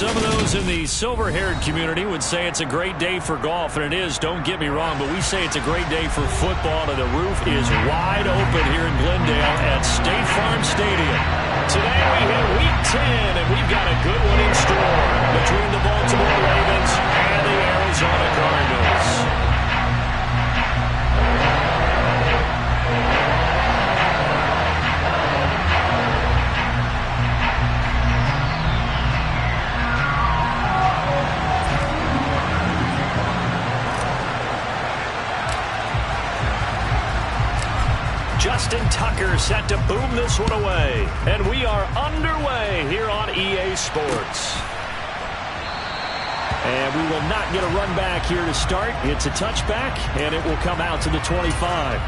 Some of those in the silver-haired community would say it's a great day for golf, and it is, don't get me wrong, but we say it's a great day for football, and the roof is wide open here in Glendale at State Farm Stadium. Today we hit Week 10, and we've got a good one in store between the Baltimore Ravens and the Arizona Cardinals. Justin Tucker set to boom this one away. And we are underway here on EA Sports. And we will not get a run back here to start. It's a touchback, and it will come out to the 25.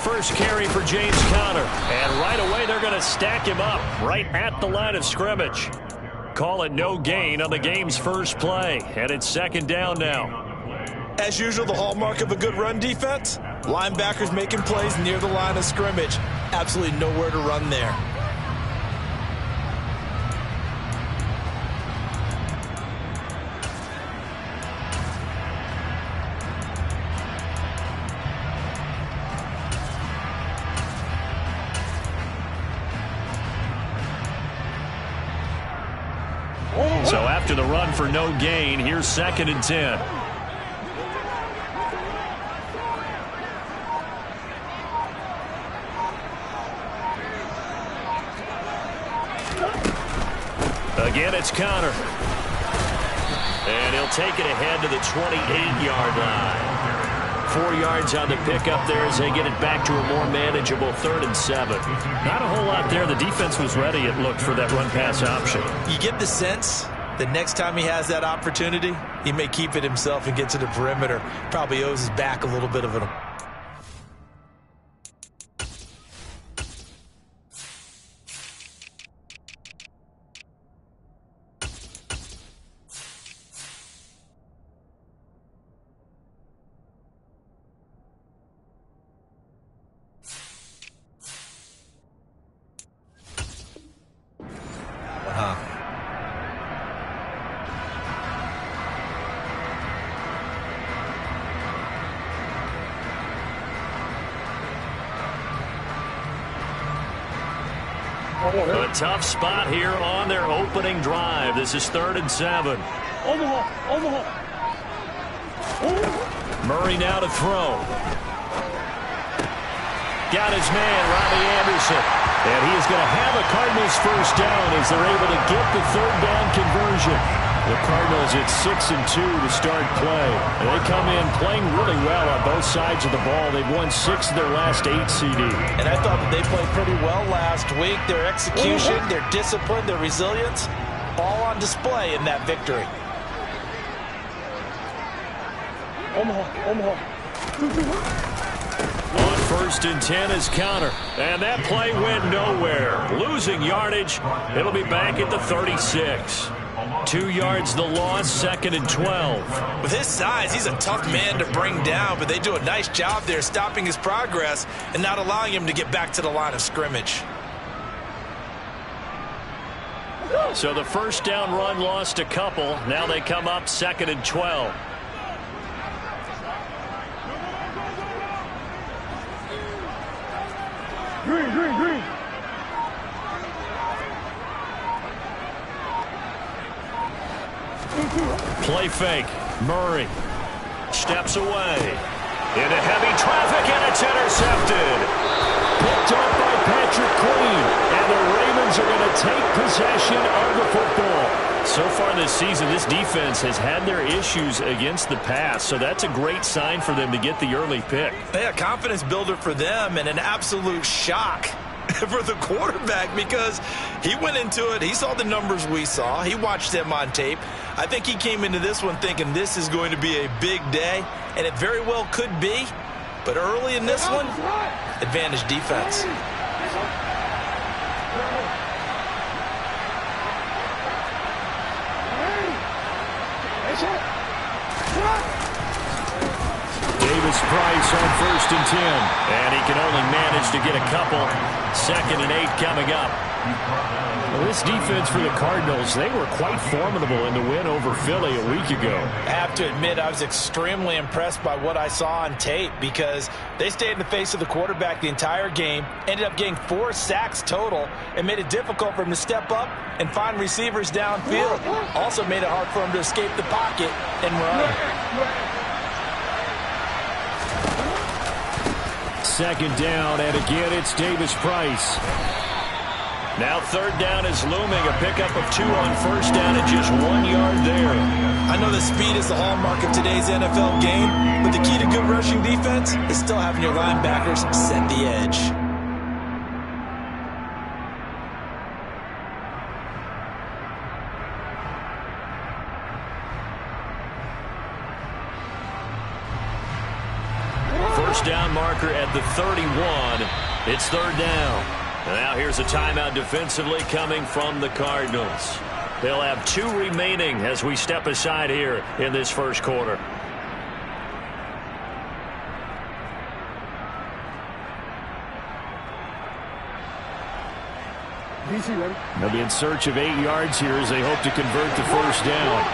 First carry for James Conner. And right away, they're going to stack him up right at the line of scrimmage. Call it no gain on the game's first play. And it's second down now. As usual, the hallmark of a good run defense, linebackers making plays near the line of scrimmage. Absolutely nowhere to run there. So after the run for no gain, here's second and 10. Again, it's Conner. And he'll take it ahead to the 28-yard line. 4 yards on the pickup there as they get it back to a more manageable 3rd and 7. Not a whole lot there. The defense was ready, it looked, for that run-pass option. You get the sense that next time he has that opportunity, he may keep it himself and get to the perimeter. Probably owes his back a little bit of it. A tough spot here on their opening drive. This is 3rd and 7. Murray now to throw. Got his man, Robbie Anderson. And he is going to have a Cardinals first down as they're able to get the 3rd down conversion. The Cardinals at 6-2 to start play. And they come in playing really well on both sides of the ball. They've won 6 of their last 8 CD. And I thought that they played pretty well last week. Their execution, their discipline, their resilience, all on display in that victory. On 1st and 10 is Conner. And that play went nowhere. Losing yardage. It'll be back at the 36. 2 yards the loss, 2nd and 12. With his size, he's a tough man to bring down, but they do a nice job there stopping his progress and not allowing him to get back to the line of scrimmage. So the first down run lost a couple. Now they come up 2nd and 12. Green. Play fake. Murray steps away into heavy traffic, and it's intercepted. Picked up by Patrick Queen, and the Ravens are going to take possession of the football. So far this season, this defense has had their issues against the pass, so that's a great sign for them to get the early pick. Yeah, confidence builder for them, and an absolute shock for the quarterback because he went into it. He saw the numbers we saw. He watched them on tape. I think he came into this one thinking this is going to be a big day, and it very well could be. But early in this one, advantage defense. Pic6 on 1st and 10. And he can only manage to get a couple. 2nd and 8 coming up. Well, this defense for the Cardinals, they were quite formidable in the win over Philly a week ago. I have to admit, I was extremely impressed by what I saw on tape because they stayed in the face of the quarterback the entire game, ended up getting 4 sacks total, and made it difficult for him to step up and find receivers downfield. Also made it hard for him to escape the pocket and run. 2nd down, and again it's Pic6. Now 3rd down is looming. A pickup of 2 on 1st down and just 1 yard there. I know that speed is the hallmark of today's NFL game, but the key to good rushing defense is still having your linebackers set the edge. First down marker at the 31. It's 3rd down. And now here's a timeout defensively coming from the Cardinals. They'll have 2 remaining as we step aside here in this first quarter. They'll be in search of 8 yards here as they hope to convert the first down.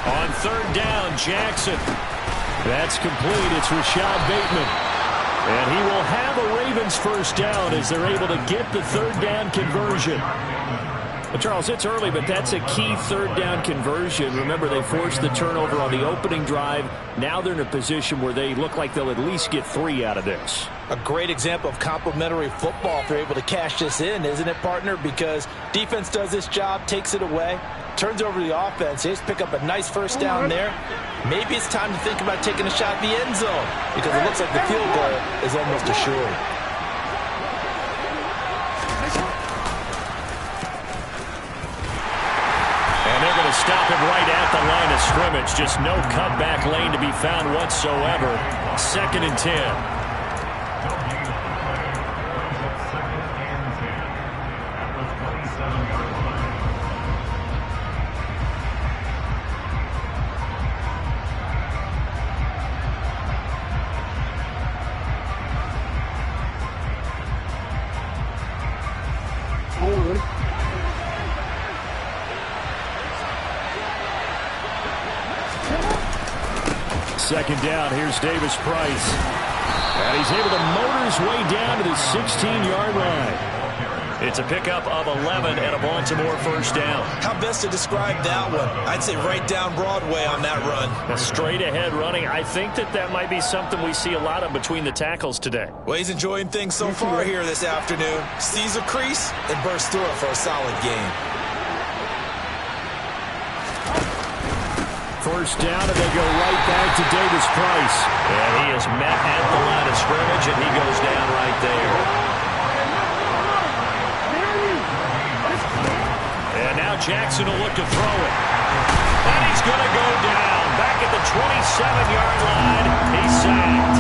On 3rd down, Jackson. That's complete. It's Rashad Bateman. And he will have a Ravens first down as they're able to get the 3rd down conversion. Well, Charles, it's early, but that's a key 3rd down conversion. Remember, they forced the turnover on the opening drive. Now they're in a position where they look like they'll at least get 3 out of this. A great example of complementary football if they're able to cash this in, isn't it, partner? Because defense does this job, takes it away, turns over the offense. They just pick up a nice first down there. Maybe it's time to think about taking a shot at the end zone because it looks like the field goal is almost assured. And they're going to stop him right at the line of scrimmage. Just no cutback lane to be found whatsoever. 2nd and 10. Second down, here's Pic6. And he's able to motor his way down to the 16-yard line. It's a pickup of 11 and a Baltimore first down. How best to describe that one? I'd say right down Broadway on that run. A straight ahead running. I think that might be something we see a lot of between the tackles today. Well, he's enjoying things so far here this afternoon. Sees a crease and bursts through it for a solid game. First down, and they go right back to Pic6. And he is met at the line of scrimmage, and he goes down right there. And now Jackson will look to throw it. And he's going to go down. Back at the 27-yard line, he's sacked.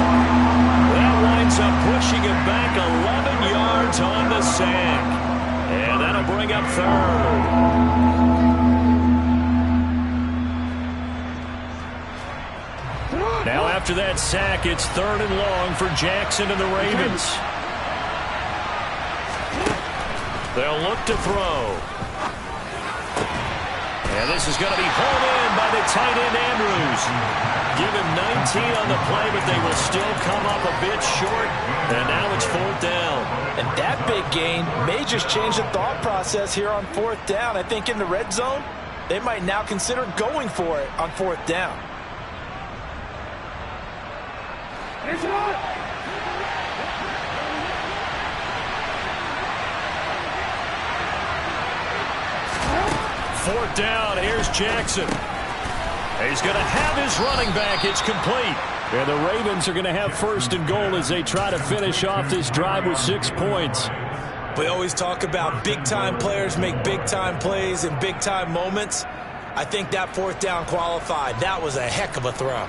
That winds up pushing him back 11 yards on the sack. And that'll bring up 3rd. Now after that sack, it's 3rd and long for Jackson and the Ravens. They'll look to throw. And this is going to be hauled in by the tight end Andrews. Give him 19 on the play, but they will still come up a bit short. And now it's 4th down. And that big gain may just change the thought process here on 4th down. I think in the red zone, they might now consider going for it on 4th down. It's on. 4th down. Here's Jackson. He's going to have his running back. It's complete. And the Ravens are going to have first and goal as they try to finish off this drive with 6 points. We always talk about big-time players make big-time plays in big-time moments. I think that fourth down qualified. That was a heck of a throw.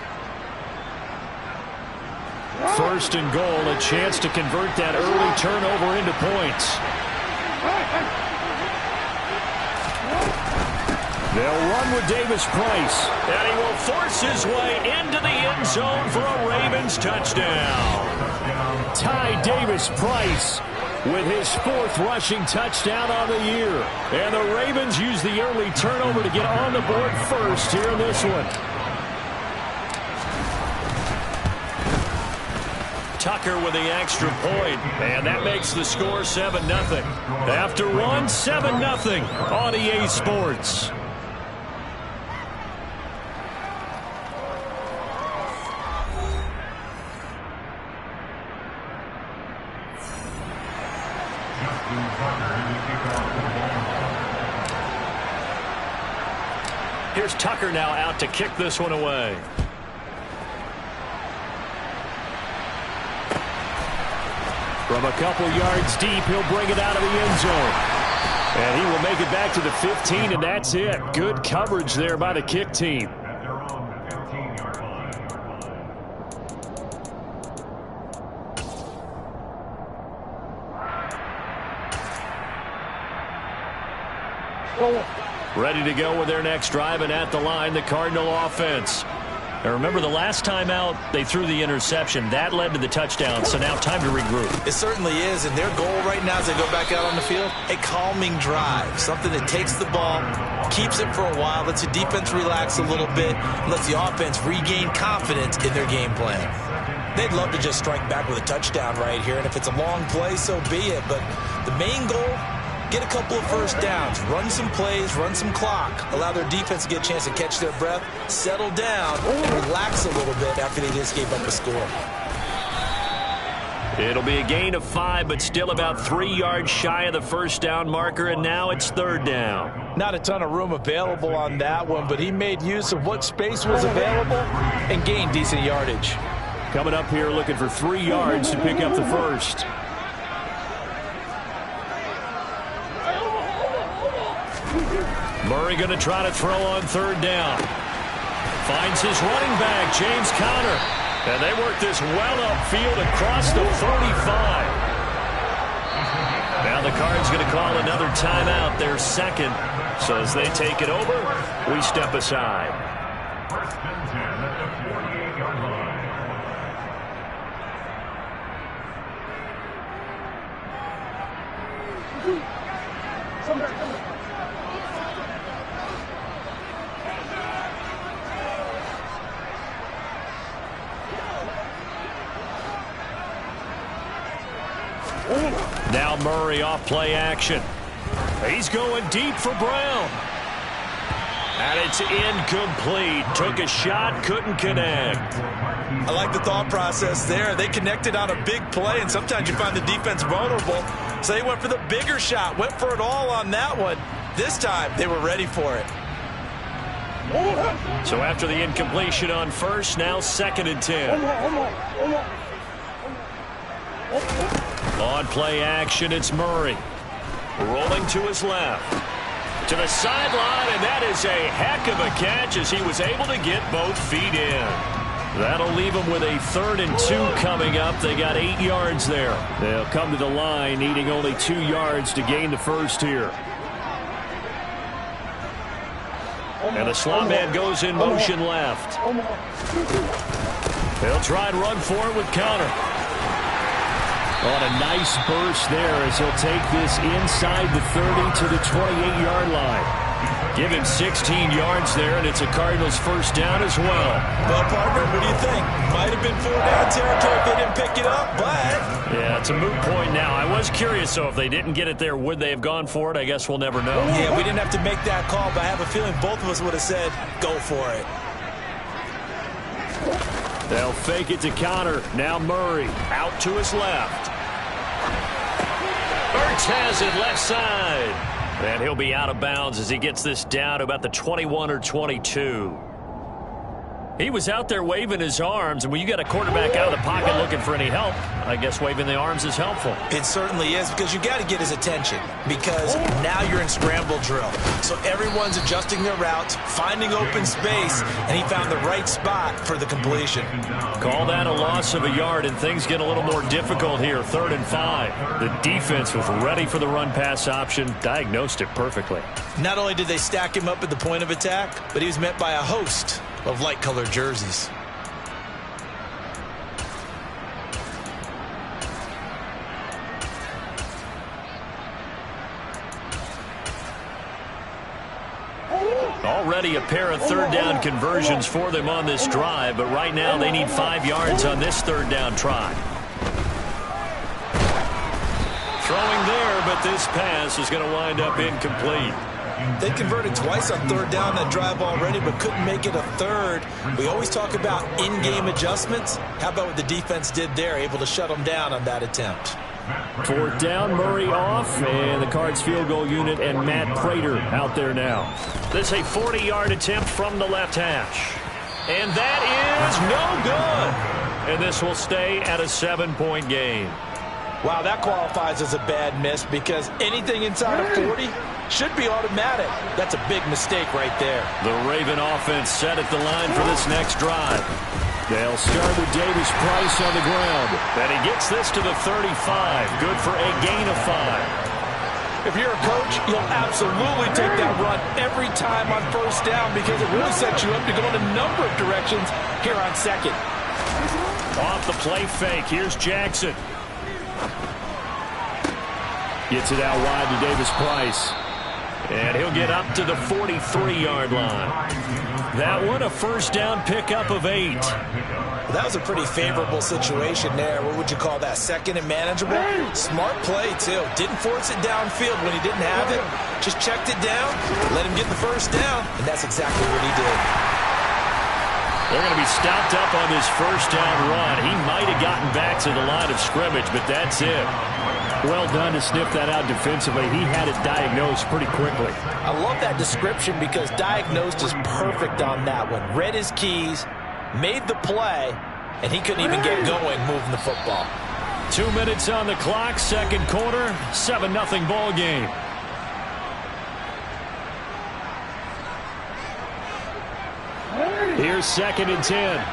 First and goal, a chance to convert that early turnover into points. They'll run with Davis Price, and he will force his way into the end zone for a Ravens touchdown. Ty Davis Price with his 4th rushing touchdown on the year. And the Ravens use the early turnover to get on the board first here in this one. Tucker with the extra point, and that makes the score 7-0. After one, 7-0 on EA Sports. Here's Tucker now out to kick this one away. From a couple yards deep, he'll bring it out of the end zone. And he will make it back to the 15, and that's it. Good coverage there by the kick team. Ready to go with their next drive, and at the line, the Cardinal offense. Now remember, the last time out, they threw the interception. That led to the touchdown, so now time to regroup. It certainly is, and their goal right now as they go back out on the field, a calming drive. Something that takes the ball, keeps it for a while, lets the defense relax a little bit, lets the offense regain confidence in their game plan. They'd love to just strike back with a touchdown right here, and if it's a long play, so be it. But the main goal, get a couple of first downs, run some plays, run some clock, allow their defense to get a chance to catch their breath, settle down, and relax a little bit after they just gave up a score. It'll be a gain of 5, but still about 3 yards shy of the first down marker, and now it's 3rd down. Not a ton of room available on that one, but he made use of what space was available and gained decent yardage. Coming up here looking for 3 yards to pick up the first. Murray going to try to throw on 3rd down. Finds his running back, James Conner. And they work this well upfield across the 45. Now the Cards going to call another timeout, their 2nd. So as they take it over, we step aside. First and 10 at the 48-yard line. Now Murray off play action. He's going deep for Brown. And it's incomplete. Took a shot, couldn't connect. I like the thought process there. They connected on a big play, and sometimes you find the defense vulnerable. So they went for the bigger shot, went for it all on that one. This time, they were ready for it. So after the incompletion on first, now 2nd and 10. On play action, it's Murray. Rolling to his left. To the sideline, and that is a heck of a catch as he was able to get both feet in. That'll leave them with a 3rd and 2 coming up. They got 8 yards there. They'll come to the line, needing only 2 yards to gain the first here. And the slot man goes in motion left. They'll try and run for it with Conner. On a nice burst there as he'll take this inside the 30 to the 28-yard line. Give him 16 yards there, and it's a Cardinals first down as well. Well, partner, what do you think? Might have been 4-down territory if they didn't pick it up, but... Yeah, it's a moot point now. I was curious, so if they didn't get it there, would they have gone for it? I guess we'll never know. Yeah, we didn't have to make that call, but I have a feeling both of us would have said, go for it. They'll fake it to Conner. Now Murray out to his left. Ertz has it left side. And he'll be out of bounds as he gets this down to about the 21 or 22. He was out there waving his arms, and when you got a quarterback out of the pocket looking for any help, I guess waving the arms is helpful. It certainly is, because you got to get his attention, because now you're in scramble drill. So everyone's adjusting their routes, finding open space, and he found the right spot for the completion. Call that a loss of a yard, and things get a little more difficult here. 3rd and 5. The defense was ready for the run-pass option, diagnosed it perfectly. Not only did they stack him up at the point of attack, but he was met by a host of light-colored jerseys. Already a pair of 3rd down conversions for them on this drive, but right now they need 5 yards on this 3rd down try. Throwing there, but this pass is going to wind up incomplete. They converted twice on 3rd down that drive already, but couldn't make it a 3rd. We always talk about in-game adjustments. How about what the defense did there, able to shut them down on that attempt? 4th down, Murray off, and the Cards field goal unit and Matt Prater out there now. This is a 40-yard attempt from the left hash. And that is no good. And this will stay at a 7-point game. Wow, that qualifies as a bad miss, because anything inside of 40 should be automatic. That's a big mistake right there. The Raven offense set at the line for this next drive. They'll start with Davis Price on the ground. And he gets this to the 35. Good for a gain of 5. If you're a coach, you'll absolutely take that run every time on 1st down, because it really sets you up to go in a number of directions here on 2nd. Off the play fake. Here's Jackson. Gets it out wide to Davis Price. And he'll get up to the 43-yard line. That one a 1st down pickup of 8. Well, that was a pretty favorable situation there. What would you call that? 2nd and manageable? Smart play, too. Didn't force it downfield when he didn't have it. Just checked it down, let him get the 1st down, and that's exactly what he did. They're going to be stopped up on this 1st down run. He might have gotten back to the line of scrimmage, but that's it. Well done to sniff that out defensively. He had it diagnosed pretty quickly. I love that description, because diagnosed is perfect on that one. Read his keys, made the play, and he couldn't even get going moving the football. 2 minutes on the clock, 2nd quarter, 7-0 ball game. Here's 2nd and 10.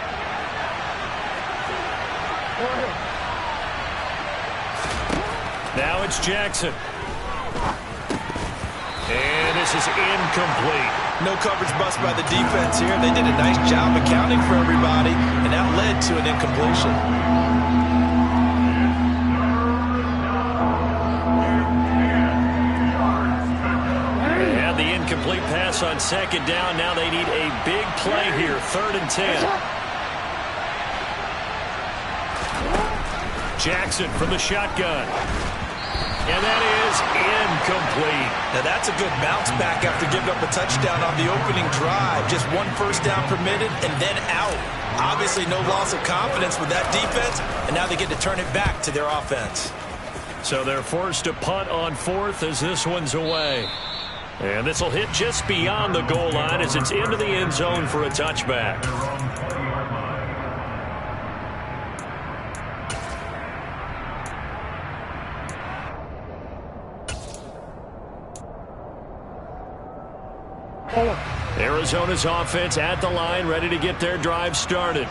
Now it's Jackson. And this is incomplete. No coverage bust by the defense here. They did a nice job accounting for everybody, and that led to an incompletion. They had the incomplete pass on 2nd down. Now they need a big play here, 3rd and 10. Jackson from the shotgun. And that is incomplete. Now that's a good bounce back after giving up a touchdown on the opening drive. Just 1 1st down permitted and then out. Obviously no loss of confidence with that defense, and now they get to turn it back to their offense. So they're forced to punt on 4th as this one's away. And this will hit just beyond the goal line as it's into the end zone for a touchback. Arizona's offense at the line, ready to get their drive started.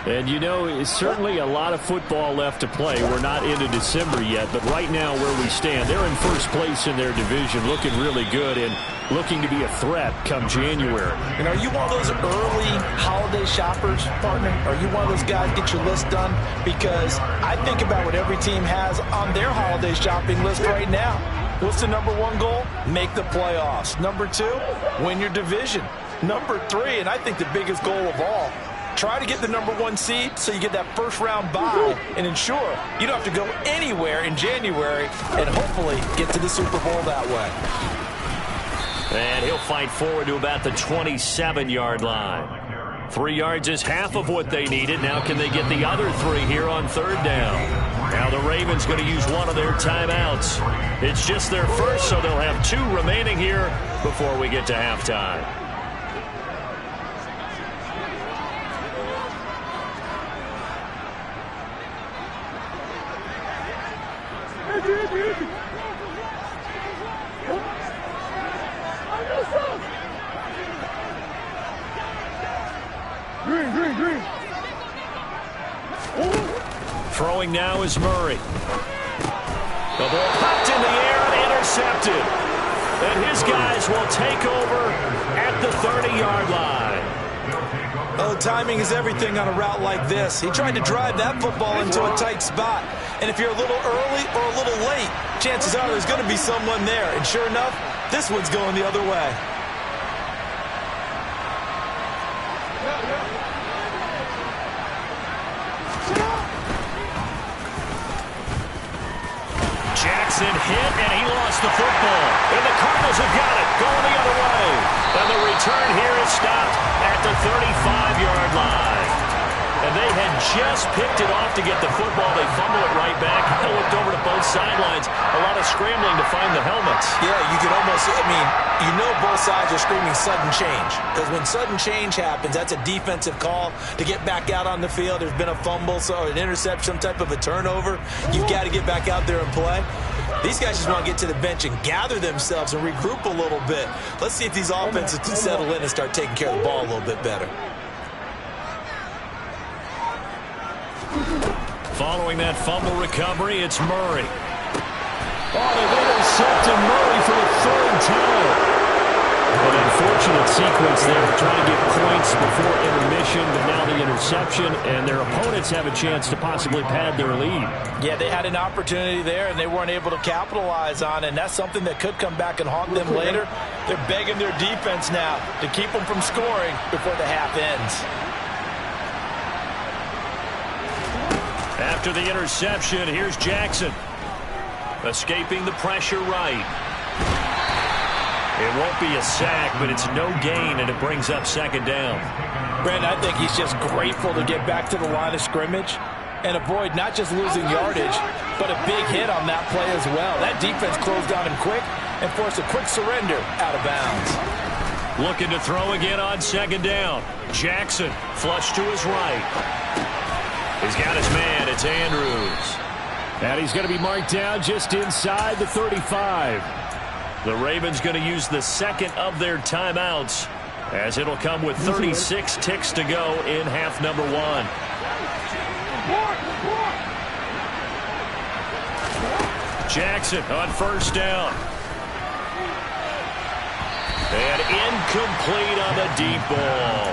And, you know, it's certainly a lot of football left to play. We're not into December yet, but right now where we stand, they're in 1st place in their division, looking really good and looking to be a threat come January. And are you one of those early holiday shoppers, partner? Are you one of those guys get your list done? Because I think about what every team has on their holiday shopping list right now. What's the number 1 goal? Make the playoffs. Number 2, win your division. Number 3, and I think the biggest goal of all, try to get the number 1 seed so you get that 1st round bye and ensure you don't have to go anywhere in January and hopefully get to the Super Bowl that way. And he'll fight forward to about the 27-yard line. 3 yards is half of what they needed. Now can they get the other 3 here on 3rd down? Now the Ravens going to use one of their timeouts. It's just their first, so they'll have 2 remaining here before we get to halftime. Green. Throwing now is Murray. The ball popped in the air and intercepted. And his guys will take over at the 30-yard line. Oh, timing is everything on a route like this. He tried to drive that football into a tight spot. And if you're a little early or a little late, chances are there's going to be someone there. And sure enough, this one's going the other way. Jackson hit, and he lost the football. And the Cardinals have got it, going the other way. And the return here is stopped at the 35-yard line. And they had just picked it off to get the football. They fumble it right back. I looked over to both sidelines. A lot of scrambling to find the helmets. Yeah, you can almost, you know both sides are screaming sudden change. Because when sudden change happens, that's a defensive call to get back out on the field. There's been a fumble, so an interception, some type of a turnover. You've got to get back out there and play. These guys just want to get to the bench and gather themselves and regroup a little bit. Let's see if these offenses can settle in and start taking care of the ball a little bit better. Following that fumble recovery, it's Murray. Oh, they've intercepted Murray for the third time. An unfortunate sequence there, trying to get points before intermission, but now the interception, and their opponents have a chance to possibly pad their lead. Yeah, they had an opportunity there, and they weren't able to capitalize on it, and that's something that could come back and haunt them later. They're begging their defense now to keep them from scoring before the half ends. After the interception, here's Jackson. Escaping the pressure right. It won't be a sack, but it's no gain, and it brings up second down. Brandon, I think he's just grateful to get back to the line of scrimmage and avoid not just losing yardage, but a big hit on that play as well. That defense closed on him quick and forced a quick surrender out of bounds. Looking to throw again on second down. Jackson, flush to his right. He's got his man. It's Andrews. And he's going to be marked down just inside the 35. The Ravens going to use the second of their timeouts, as it'll come with 36 ticks to go in half number one. Jackson on first down. And incomplete on the deep ball.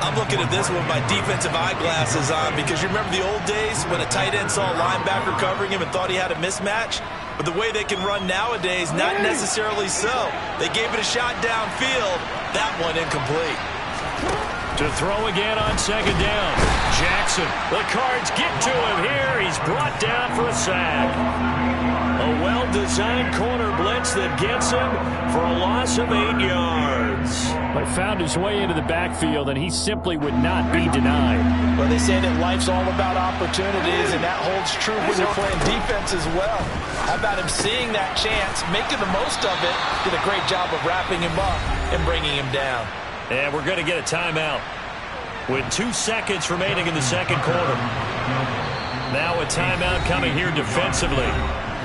I'm looking at this with my defensive eyeglasses on, because you remember the old days when a tight end saw a linebacker covering him and thought he had a mismatch? But the way they can run nowadays, not necessarily so. They gave it a shot downfield. That one incomplete. To throw again on second down. Jackson, the Cards get to him here. He's brought down for a sack. A well-designed corner blitz that gets him for a loss of 8 yards. But found his way into the backfield, and he simply would not be denied. Well, they say that life's all about opportunities, and that holds true when you're playing defense as well. How about him seeing that chance, making the most of it, did a great job of wrapping him up and bringing him down. And we're going to get a timeout with 2 seconds remaining in the second quarter. Now a timeout coming here defensively.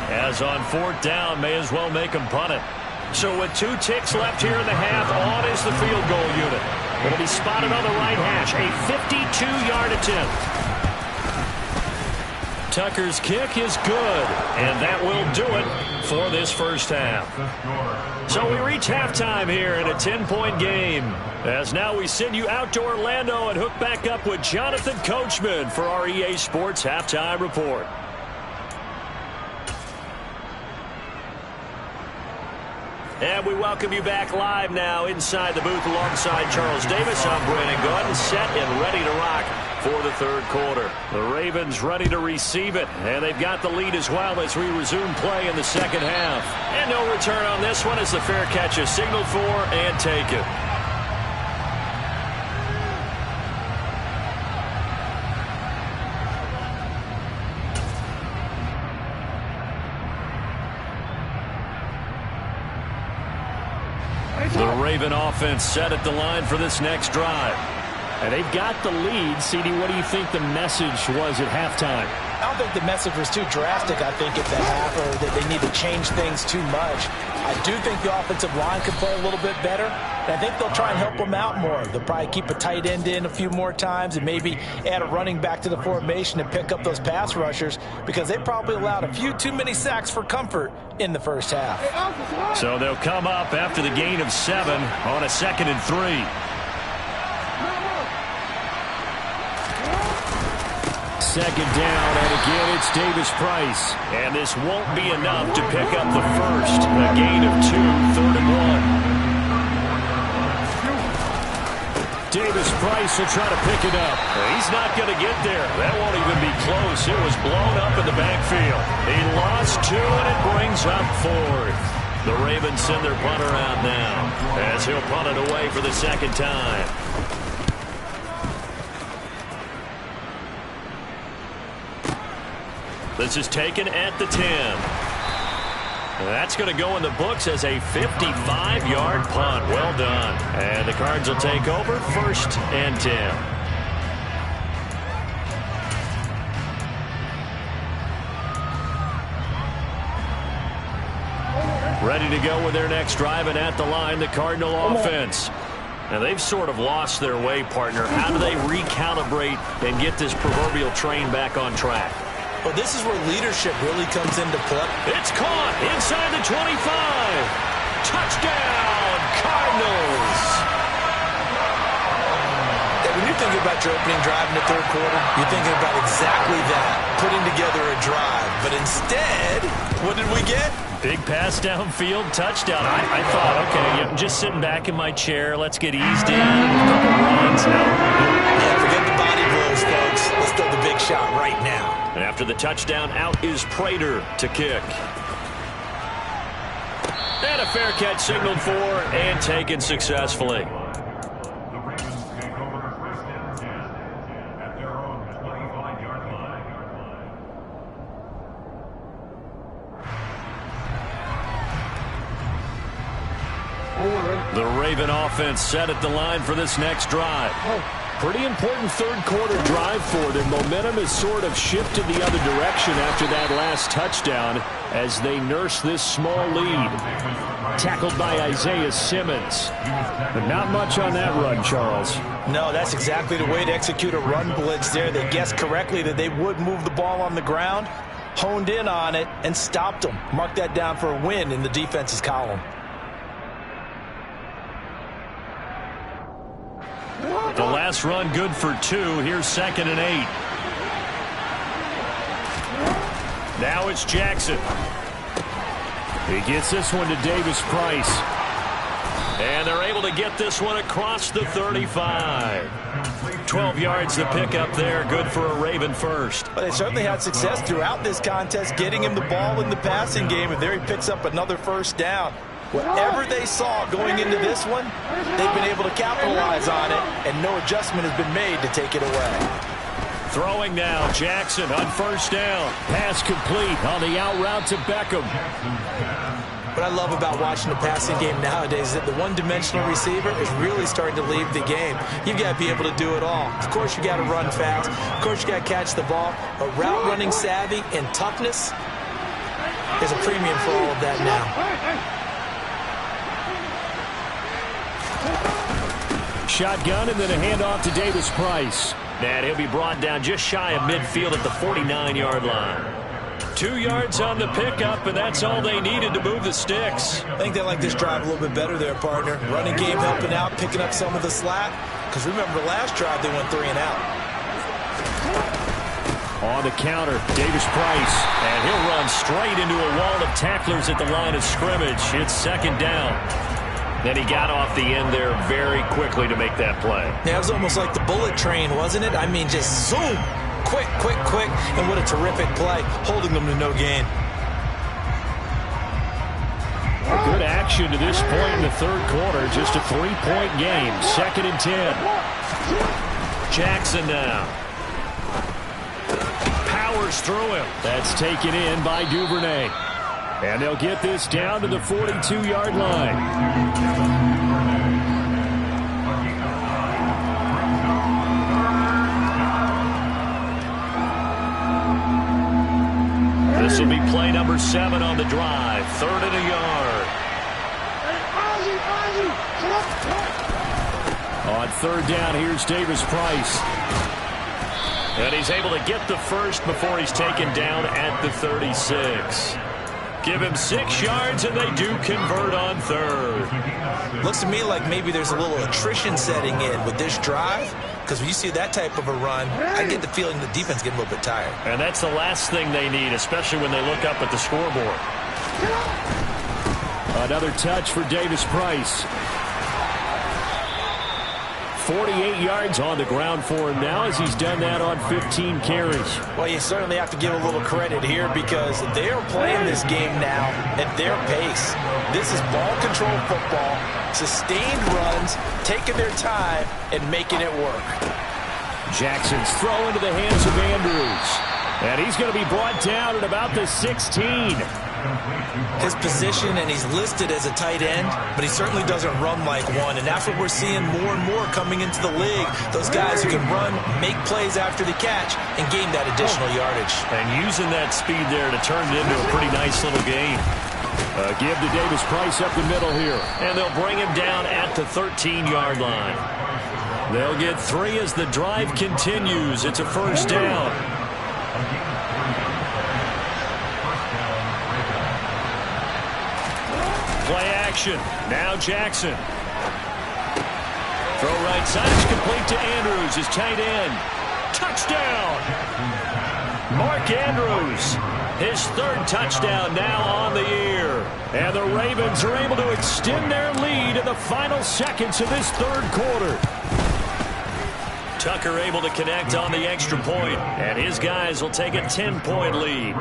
As on fourth down, may as well make them punt it. So with 2 ticks left here in the half, on is the field goal unit. It'll be spotted on the right hash. A 52-yard attempt. Tucker's kick is good, and that will do it for this first half. So we reach halftime here in a 10-point game. As now we send you out to Orlando and hook back up with Jonathan Coachman for our EA Sports Halftime Report. And we welcome you back live now inside the booth alongside Charles Davis. I'm Brandon Gordon, set and ready to rock for the third quarter. The Ravens ready to receive it, and they've got the lead as well as we resume play in the second half. And no return on this one as the fair catch is signaled for and taken. The Raven offense set at the line for this next drive. And they've got the lead. CD, what do you think the message was at halftime? I don't think the message was too drastic, I think, at the half, or that they need to change things too much. I do think the offensive line can play a little bit better, and I think they'll try and help them out more. They'll probably keep a tight end in a few more times and maybe add a running back to the formation and pick up those pass rushers, because they probably allowed a few too many sacks for comfort in the first half. So they'll come up after the gain of 7 on a 2nd and 3. Second down, and again it's Davis Price. And this won't be enough to pick up the first. A gain of 2, 3rd and 1. Davis Price will try to pick it up. He's not going to get there. That won't even be close. It was blown up in the backfield. He lost 2, and it brings up 4th. The Ravens send their punter out now as he'll punt it away for the second time. This is taken at the 10. That's going to go in the books as a 55-yard punt. Well done. And the Cards will take over 1st and 10. Ready to go with their next drive, and at the line, the Cardinal offense. Now, they've sort of lost their way, partner. How do they recalibrate and get this proverbial train back on track? Well, this is where leadership really comes into play. It's caught inside the 25. Touchdown, Cardinals. And when you're thinking about your opening drive in the 3rd quarter, you're thinking about exactly that, putting together a drive. But instead, what did we get? Big pass downfield, touchdown. I thought, okay, just sitting back in my chair, let's get eased in, a couple runs. Yeah, forget the body blows, folks. Let's throw the big shot right now. And after the touchdown, out is Prater to kick. And a fair catch signaled for and taken successfully. The Ravens take over 1st and 10 at their own 25-yard line. The Raven offense set at the line for this next drive. Pretty important 3rd quarter drive for them. Momentum has sort of shifted the other direction after that last touchdown as they nurse this small lead. Tackled by Isaiah Simmons. But not much on that run, Charles. No, that's exactly the way to execute a run blitz there. They guessed correctly that they would move the ball on the ground, honed in on it, and stopped them. Mark that down for a win in the defense's column. The last run good for 2. Here's 2nd and 8. Now it's Jackson. He gets this one to Davis Price. And they're able to get this one across the 35. 12 yards to pick up there. Good for a Raven first. But they certainly had success throughout this contest, getting him the ball in the passing game, and there he picks up another 1st down. Whatever they saw going into this one, they've been able to capitalize on it, and no adjustment has been made to take it away. Throwing now, Jackson on 1st down. Pass complete on the out route to Beckham. What I love about watching the passing game nowadays is that the one-dimensional receiver is really starting to leave the game. You've got to be able to do it all. Of course, you got to run fast. Of course, you got to catch the ball. But route running savvy and toughness is a premium for all of that now. Shotgun and then a handoff to Davis Price. And he'll be brought down just shy of midfield at the 49-yard line. 2 yards on the pickup, and that's all they needed to move the sticks. I think they like this drive a little bit better there, partner. Running game helping out, picking up some of the slack. Because remember, the last drive they went 3 and out. On the counter, Davis Price. And he'll run straight into a wall of tacklers at the line of scrimmage. It's 2nd down. Then he got off the end there very quickly to make that play. Yeah, it was almost like the bullet train, wasn't it? I mean, just zoom. Quick, quick, quick. And what a terrific play, holding them to no gain. Good action to this point in the 3rd quarter. Just a 3-point game. 2nd and 10. Jackson now. Powers through him. That's taken in by Duvernay. And they'll get this down to the 42-yard line. be play number 7 on the drive. 3rd and a yard. On 3rd down, here's Davis Price. And he's able to get the first before he's taken down at the 36. Give him 6 yards, and they do convert on 3rd. Looks to me like maybe there's a little attrition setting in with this drive, because when you see that type of a run, I get the feeling the defense getting a little bit tired. And that's the last thing they need, especially when they look up at the scoreboard. Another touch for Davis Price. 48 yards on the ground for him now as he's done that on 15 carries. Well, you certainly have to give a little credit here because they are playing this game now at their pace. This is ball control football, sustained runs, taking their time and making it work. Jackson's throw into the hands of Andrews. And he's going to be brought down at about the 16. His position, and he's listed as a tight end, but he certainly doesn't run like one, and that's what we're seeing more and more coming into the league. Those guys who can run, make plays after the catch, and gain that additional yardage. And using that speed there to turn it into a pretty nice little game. Give to Davis Price up the middle here, and they'll bring him down at the 13-yard line. They'll get 3 as the drive continues. It's a 1st down. Play action. Now Jackson. Throw right side. It's complete to Andrews, his tight end. Touchdown. Mark Andrews. His 3rd touchdown now on the year. And the Ravens are able to extend their lead in the final seconds of this 3rd quarter. Tucker able to connect on the extra point, and his guys will take a 10-point lead.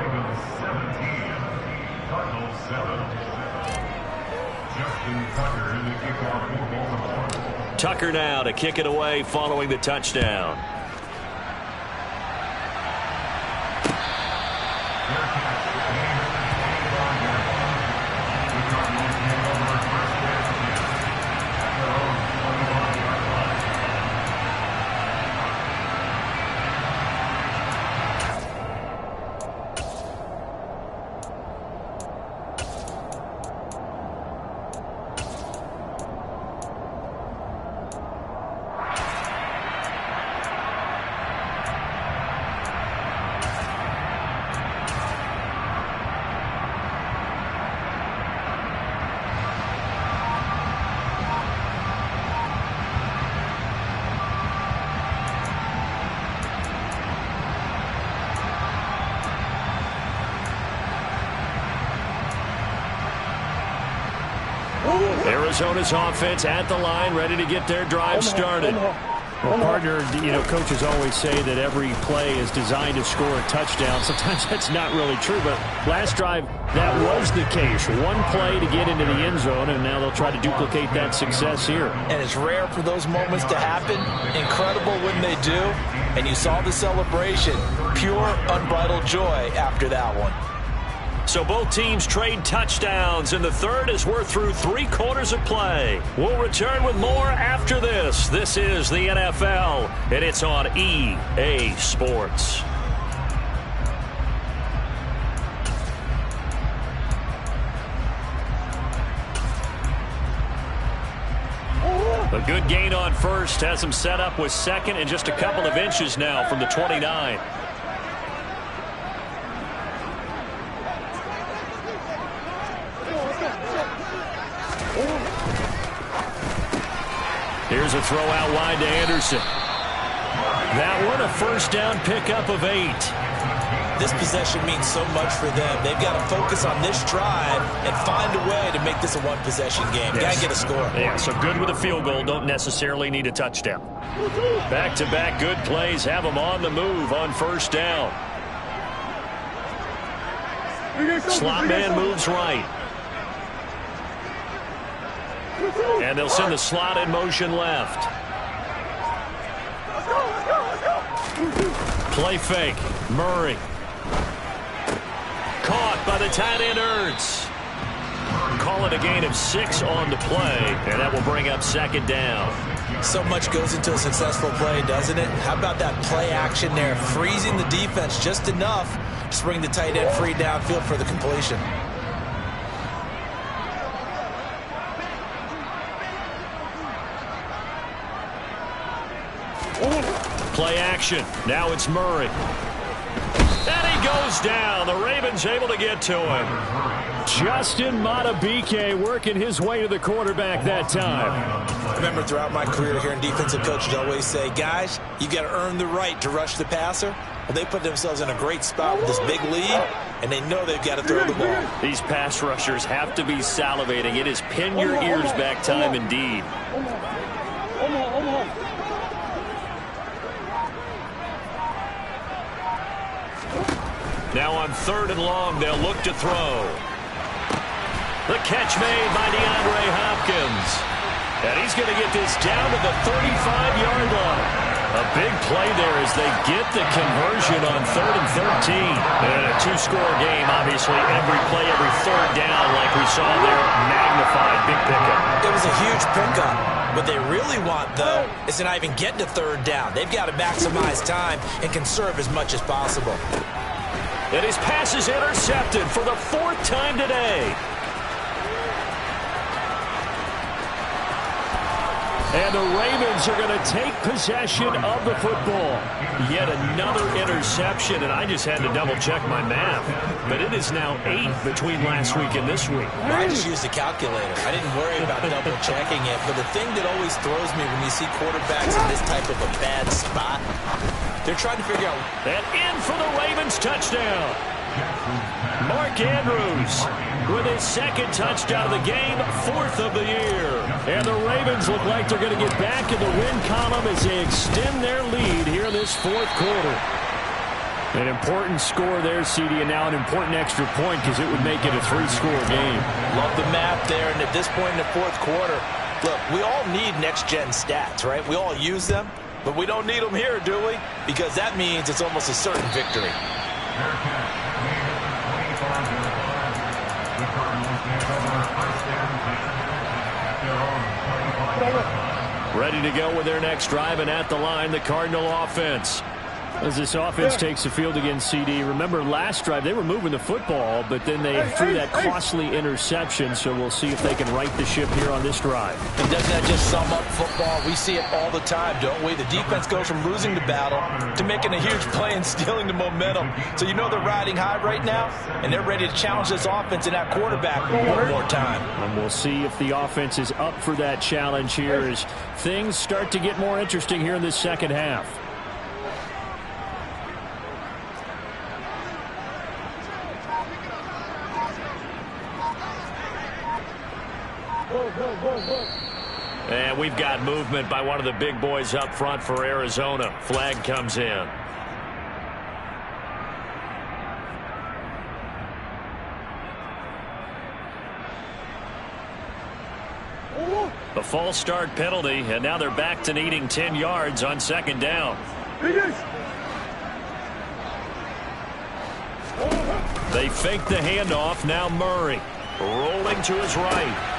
Tucker now to kick it away following the touchdown. Arizona's offense at the line, ready to get their drive started. Well, partner, coaches always say that every play is designed to score a touchdown. Sometimes that's not really true, but last drive, that was the case. One play to get into the end zone, and now they'll try to duplicate that success here. And it's rare for those moments to happen. Incredible when they do. And you saw the celebration. Pure, unbridled joy after that one. So both teams trade touchdowns in the 3rd as we're through 3 quarters of play. We'll return with more after this. This is the NFL, and it's on EA Sports. A good gain on 1st has him set up with 2nd and just a couple of inches now from the 29. Here's a throw out wide to Anderson. That one a 1st down pickup of 8. This possession means so much for them. They've got to focus on this drive and find a way to make this a 1-possession game. Yes. Got to get a score. Yeah, so good with a field goal. Don't necessarily need a touchdown. Back-to-back good plays have them on the move on 1st down. Slot man moves right. And they'll send the slot in motion left. Play fake. Murray. Caught by the tight end Ertz. Call it a gain of 6 on the play, and that will bring up 2nd down. So much goes into a successful play, doesn't it? How about that play action there, freezing the defense just enough Just bring the tight end free downfield for the completion. Play action. Now it's Murray. And he goes down. The Ravens able to get to him. Justin Madubuike working his way to the quarterback that time. I remember throughout my career hearing defensive coaches always say, guys, you got to earn the right to rush the passer. Well, they put themselves in a great spot with this big lead, and they know they've got to throw the ball. These pass rushers have to be salivating. It is pin your ears back time indeed. Now on 3rd and long, they'll look to throw. The catch made by DeAndre Hopkins. And he's going to get this down to the 35-yard line. A big play there as they get the conversion on 3rd and 13. And a two-score game, obviously. Every play, every third down, like we saw there, magnified. Big pickup. It was a huge pickup. What they really want, though, is to not even get to 3rd down. They've got to maximize time and conserve as much as possible. And his pass is intercepted for the 4th time today. And the Ravens are going to take possession of the football. Yet another interception, and I just had to double-check my math. But it is now 8 between last week and this week. I just used a calculator. I didn't worry about double-checking it. But the thing that always throws me when you see quarterbacks in this type of a bad spot, they're trying to figure out. And in for the Ravens touchdown. Mark Andrews with his 2nd touchdown of the game, 4th of the year. And the Ravens look like they're going to get back in the win column as they extend their lead here in this 4th quarter. An important score there, CD, and now an important extra point because it would make it a 3-score game. Love the map there, and at this point in the 4th quarter, look, we all need next-gen stats, right? We all use them, but we don't need them here, do we? Because that means it's almost a certain victory. Ready to go with their next drive, and at the line, the Cardinal offense. As this offense takes the field against CD, remember last drive they were moving the football, but then they threw that costly interception, so we'll see if they can right the ship here on this drive. And doesn't that just sum up football? We see it all the time, don't we? The defense goes from losing the battle to making a huge play and stealing the momentum. So you know they're riding high right now, and they're ready to challenge this offense and that quarterback one more time. And we'll see if the offense is up for that challenge here as things start to get more interesting here in this 2nd half. And we've got movement by one of the big boys up front for Arizona. Flag comes in. A false start penalty, and now they're back to needing 10 yards on 2nd down. They fake the handoff. Now Murray rolling to his right.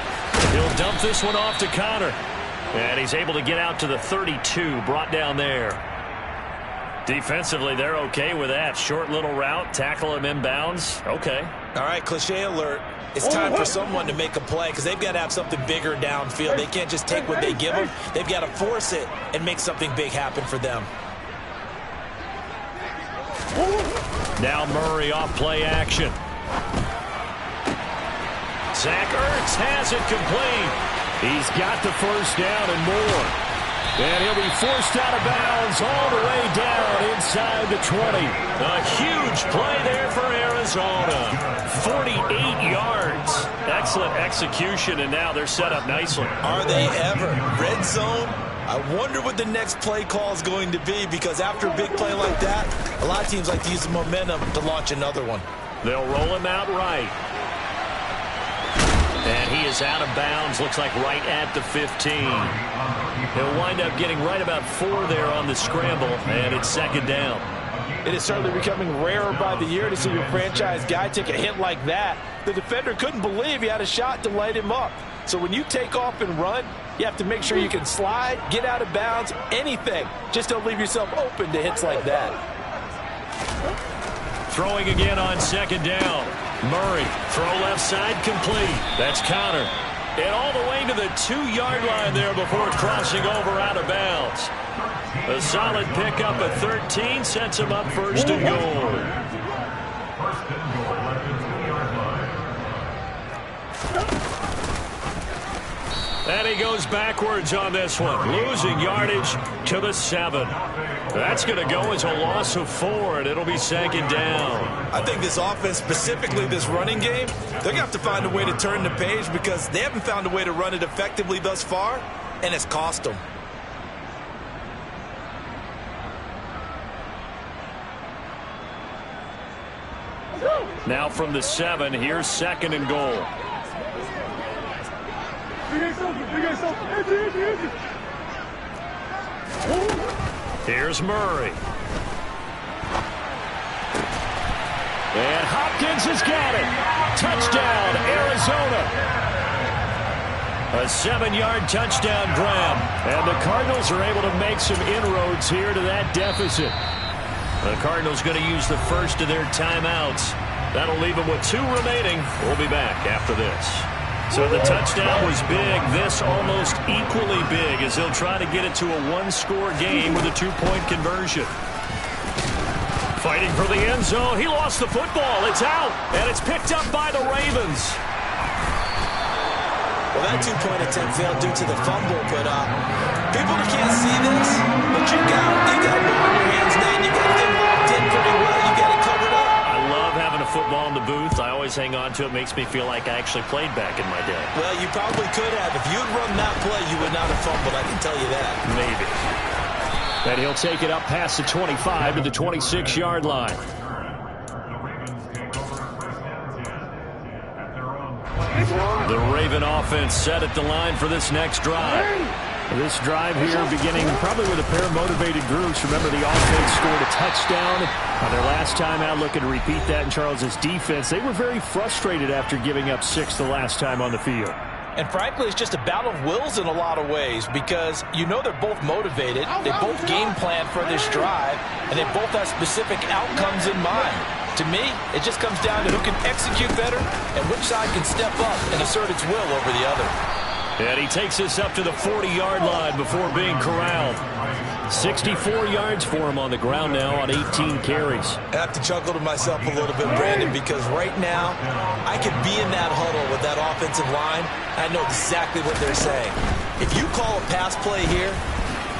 He'll dump this one off to Connor. And he's able to get out to the 32, brought down there. Defensively, they're okay with that. Short little route, tackle him inbounds. Okay. All right, cliche alert. It's time for someone to make a play because they've got to have something bigger downfield. They can't just take what they give them. They've got to force it and make something big happen for them. Now Murray off play action. Zach Ertz has it complete. He's got the 1st down and more. And he'll be forced out of bounds all the way down inside the 20. A huge play there for Arizona. 48 yards. Excellent execution, and now they're set up nicely. Are they ever? Red zone? I wonder what the next play call is going to be because after a big play like that, a lot of teams like to use the momentum to launch another one. They'll roll him out right. And he is out of bounds, looks like right at the 15. He'll wind up getting right about 4 there on the scramble, and it's 2nd down. It is certainly becoming rarer by the year to see your franchise guy take a hit like that. The defender couldn't believe he had a shot to light him up. So when you take off and run, you have to make sure you can slide, get out of bounds, anything. Just don't leave yourself open to hits like that. Throwing again on second down. Murray, throw left side, complete. That's Connor. And all the way to the 2-yard line there before crossing over out of bounds. A solid pickup at 13 sets him up first and goal. First and goal at the 2-yard line. And he goes backwards on this one, losing yardage to the 7. That's going to go as a loss of 4, and it'll be second down. I think this offense, specifically this running game, they're going to have to find a way to turn the page because they haven't found a way to run it effectively thus far, and it's cost them. Now from the 7, here's second and goal. Here's Murray. And Hopkins has got it. Touchdown, Arizona. A 7-yard touchdown grab. And the Cardinals are able to make some inroads here to that deficit. The Cardinals going to use the first of their timeouts. That'll leave them with 2 remaining. We'll be back after this. So the touchdown was big. This almost equally big as they'll try to get it to a 1-score game with a 2-point conversion. Fighting for the end zone. He lost the football. It's out, and it's picked up by the Ravens. Well, that 2-point attempt failed due to the fumble, but people can't see this, but you got it in your hands now, and you got them locked in pretty well. You got it covered up. I love having a football in the booth. I always hang on to it. Makes me feel like I actually played back in my day. Well, you probably could have. If you'd run that play, you would not have fumbled. I can tell you that. Maybe. And he'll take it up past the 25 to the 26-yard line. The Raven offense set at the line for this next drive. This drive here beginning probably with a pair of motivated groups. Remember, the offense scored a touchdown on their last time out. Looking to repeat that in Charles's defense. They were very frustrated after giving up 6 the last time on the field. And frankly, it's just a battle of wills in a lot of ways because you know they're both motivated. They both game plan for this drive, and they both have specific outcomes in mind. To me, it just comes down to who can execute better and which side can step up and assert its will over the other. And he takes this up to the 40-yard line before being corralled. 64 yards for him on the ground now on 18 carries. I have to chuckle to myself a little bit, Brandon, because right now I could be in that huddle with that offensive line. I know exactly what they're saying. If you call a pass play here,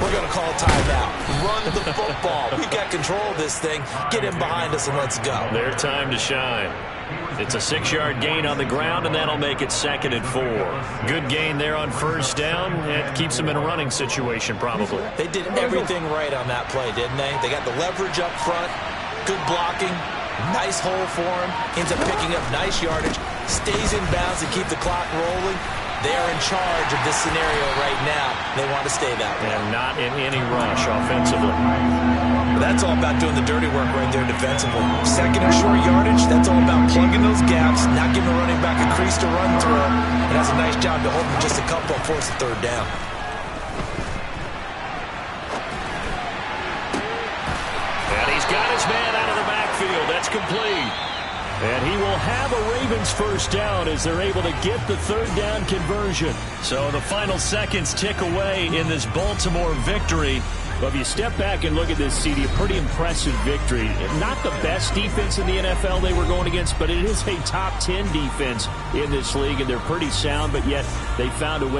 we're going to call a timeout. Run the football. We've got control of this thing. Get in behind us and let's go. Their time to shine. It's a 6-yard gain on the ground, and that'll make it 2nd and 4. Good gain there on first down. It keeps them in a running situation, probably. They did everything right on that play, didn't they? They got the leverage up front, good blocking, nice hole for him, ends up picking up nice yardage, stays in bounds to keep the clock rolling. They are in charge of this scenario right now. They want to stay that way. And not in any rush offensively. That's all about doing the dirty work right there defensively. 2nd and short yardage, that's all about plugging those gaps, not giving the running back a crease to run through. And that's a nice job to hold him just a couple and force the 3rd down. And he's got his man out of the backfield. That's complete. And he will have a Ravens first down as they're able to get the 3rd down conversion. So the final seconds tick away in this Baltimore victory. But if you step back and look at this, CD, a pretty impressive victory. Not the best defense in the NFL they were going against, but it is a top 10 defense in this league, and they're pretty sound, but yet they found a way.